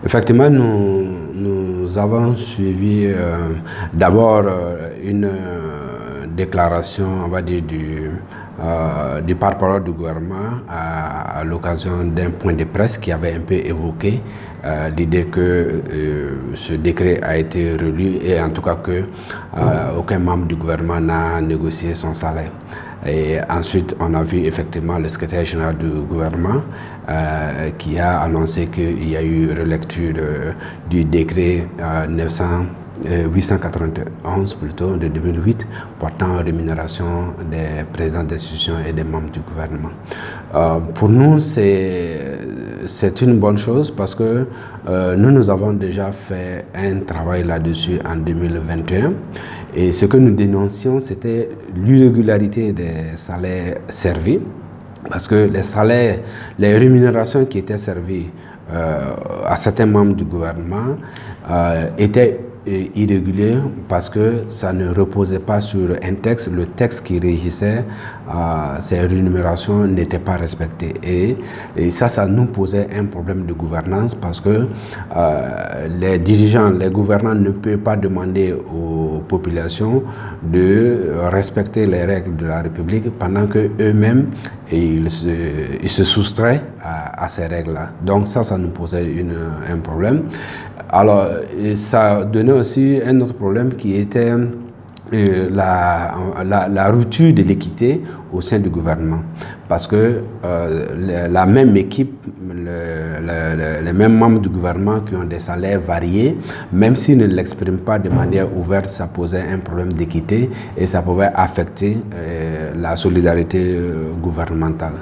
Effectivement, nous avons suivi d'abord une déclaration, on va dire, du porte-parole du gouvernement à l'occasion d'un point de presse qui avait un peu évoqué l'idée que ce décret a été relu et en tout cas que aucun membre du gouvernement n'a négocié son salaire. Et ensuite, on a vu effectivement le secrétaire général du gouvernement qui a annoncé qu'il y a eu relecture du décret 891 plutôt de 2008 portant rémunération des présidents d'institutions et des membres du gouvernement. Pour nous, c'est une bonne chose parce que nous avons déjà fait un travail là-dessus en 2021 et ce que nous dénoncions, c'était l'irrégularité des salaires servis parce que les salaires, les rémunérations qui étaient servies à certains membres du gouvernement étaient irrégulier parce que ça ne reposait pas sur un texte. Le texte qui régissait ces rémunérations n'était pas respecté. Et ça nous posait un problème de gouvernance parce que les dirigeants, les gouvernants ne peuvent pas demander aux populations de respecter les règles de la République pendant qu'eux-mêmes ils se soustraient à ces règles-là. Donc ça nous posait un problème. Alors, ça donnait aussi un autre problème qui était la rupture de l'équité au sein du gouvernement. Parce que la même équipe, les mêmes membres du gouvernement qui ont des salaires variés, même s'ils ne l'expriment pas de manière ouverte, ça posait un problème d'équité et ça pouvait affecter la solidarité gouvernementale.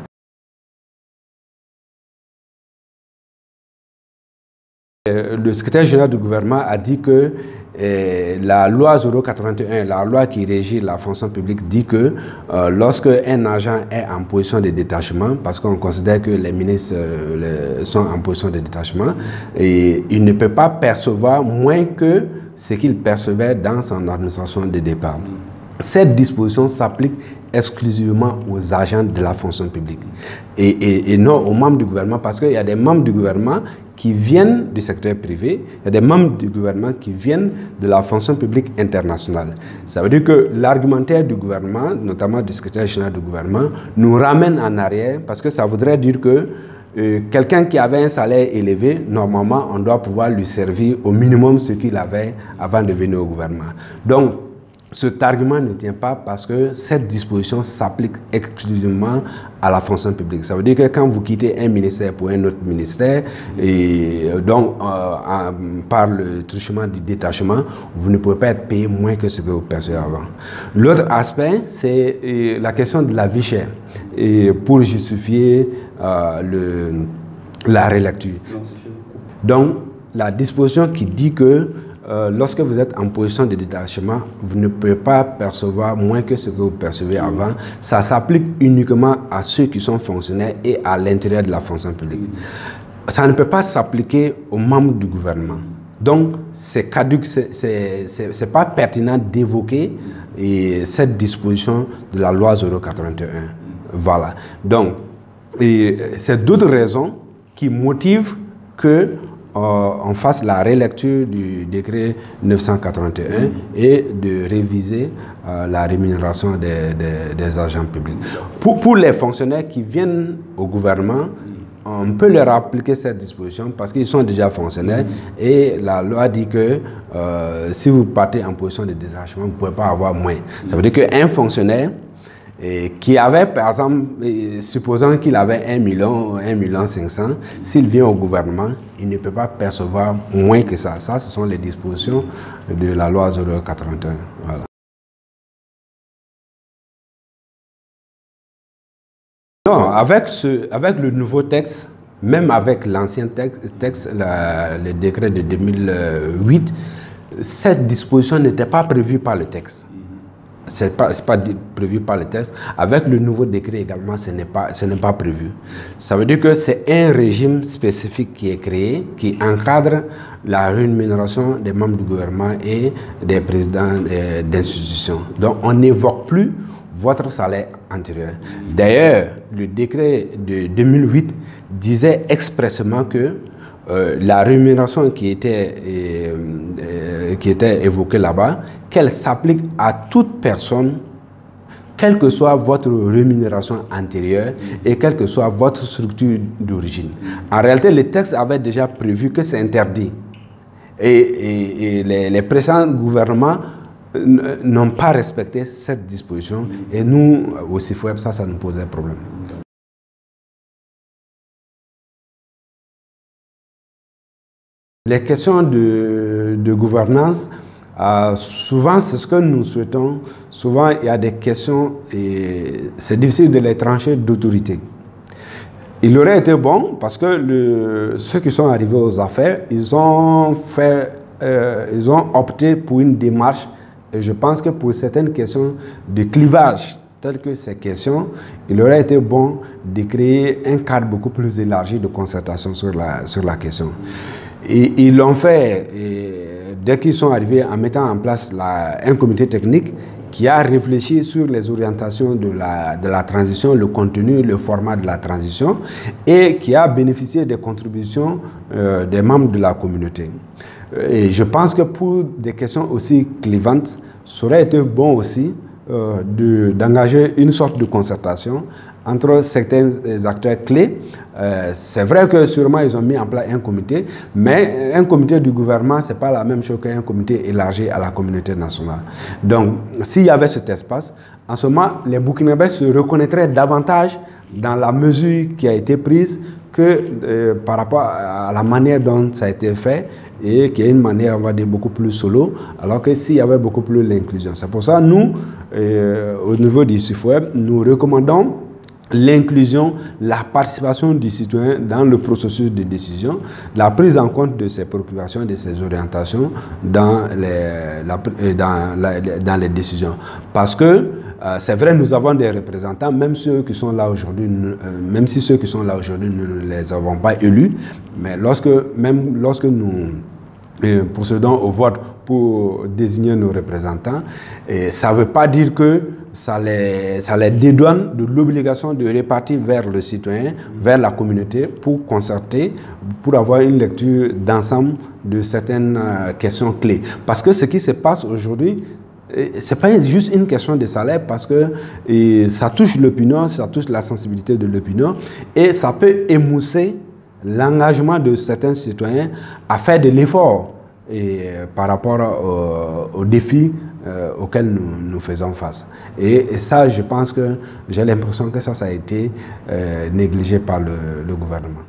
Le secrétaire général du gouvernement a dit que la loi 081, la loi qui régit la fonction publique, dit que lorsque un agent est en position de détachement, parce qu'on considère que les ministres sont en position de détachement, et il ne peut pas percevoir moins que ce qu'il percevait dans son administration de départ. Cette disposition s'applique exclusivement aux agents de la fonction publique et non aux membres du gouvernement, parce qu'il y a des membres du gouvernement qui viennent du secteur privé, il y a des membres du gouvernement qui viennent de la fonction publique internationale. Ça veut dire que l'argumentaire du gouvernement, notamment du secrétaire général du gouvernement, nous ramène en arrière, parce que ça voudrait dire que quelqu'un qui avait un salaire élevé, normalement, on doit pouvoir lui servir au minimum ce qu'il avait avant de venir au gouvernement. Donc, cet argument ne tient pas parce que cette disposition s'applique exclusivement à la fonction publique. Ça veut dire que quand vous quittez un ministère pour un autre ministère, et donc par le truchement du détachement, vous ne pouvez pas être payé moins que ce que vous percevez avant. L'autre aspect, c'est la question de la vie chère, et pour justifier la relecture. Donc, la disposition qui dit que lorsque vous êtes en position de détachement, vous ne pouvez pas percevoir moins que ce que vous percevez avant. Ça s'applique uniquement à ceux qui sont fonctionnaires et à l'intérieur de la fonction publique. Ça ne peut pas s'appliquer aux membres du gouvernement. Donc, c'est caduc, c'est pas pertinent d'évoquer cette disposition de la loi 081. Voilà. Donc, c'est d'autres raisons qui motivent que on fasse la relecture du décret 981 et de réviser la rémunération des agents publics. Pour les fonctionnaires qui viennent au gouvernement, on peut leur appliquer cette disposition parce qu'ils sont déjà fonctionnaires et la loi dit que si vous partez en position de détachement, vous ne pouvez pas avoir moins. Ça veut dire qu'un fonctionnaire qui avait, par exemple, supposons qu'il avait 1 million, 1,5 million, s'il vient au gouvernement, il ne peut pas percevoir moins que ça. Ça, ce sont les dispositions de la loi 081. Voilà. Non, avec le nouveau texte, même avec l'ancien texte, le décret de 2008, cette disposition n'était pas prévue par le texte. Ce n'est pas prévu par le texte. Avec le nouveau décret également, ce n'est pas prévu. Ça veut dire que c'est un régime spécifique qui est créé, qui encadre la rémunération des membres du gouvernement et des présidents d'institutions. Donc, on n'évoque plus votre salaire antérieur. D'ailleurs, le décret de 2008 disait expressément que la rémunération qui était évoquée là-bas, qu'elle s'applique à toute personne, quelle que soit votre rémunération antérieure et quelle que soit votre structure d'origine. En réalité, le texte avait déjà prévu que c'est interdit. Et les précédents gouvernements n'ont pas respecté cette disposition. Et nous, au CIFOEP, ça nous posait problème. Les questions de gouvernance, souvent c'est ce que nous souhaitons. Souvent il y a des questions et c'est difficile de les trancher d'autorité. Il aurait été bon parce que ceux qui sont arrivés aux affaires, ils ont opté pour une démarche et je pense que pour certaines questions de clivage, telles que ces questions, il aurait été bon de créer un cadre beaucoup plus élargi de concertation sur la question. Et ils l'ont fait dès qu'ils sont arrivés en mettant en place un comité technique qui a réfléchi sur les orientations de la transition, le contenu, le format de la transition et qui a bénéficié des contributions des membres de la communauté. Et je pense que pour des questions aussi clivantes, ça aurait été bon aussi d'engager une sorte de concertation entre certains acteurs clés. C'est vrai que sûrement ils ont mis en place un comité, mais un comité du gouvernement, ce n'est pas la même chose qu'un comité élargi à la communauté nationale. Donc, s'il y avait cet espace, en ce moment, les Burkinabés se reconnaîtraient davantage dans la mesure qui a été prise que par rapport à la manière dont ça a été fait et qui est une manière, on va dire, beaucoup plus solo, alors que s'il y avait beaucoup plus l'inclusion. C'est pour ça, nous, au niveau du CIFOEP, nous recommandons l'inclusion, la participation du citoyen dans le processus de décision, la prise en compte de ses préoccupations, de ses orientations dans les décisions. Parce que c'est vrai, nous avons des représentants, même ceux qui sont là aujourd'hui, même si ceux qui sont là aujourd'hui, nous ne les avons pas élus, mais même lorsque nous procédons au vote pour désigner nos représentants, et ça ne veut pas dire que ça les dédouane de l'obligation de répartir vers le citoyen, vers la communauté, pour concerter, pour avoir une lecture d'ensemble de certaines questions clés. Parce que ce qui se passe aujourd'hui, ce n'est pas juste une question de salaire, parce que ça touche l'opinion, ça touche la sensibilité de l'opinion, et ça peut émousser l'engagement de certains citoyens à faire de l'effort par rapport aux défis auxquels nous faisons face. Et ça, je pense que j'ai l'impression que ça a été négligé par le gouvernement.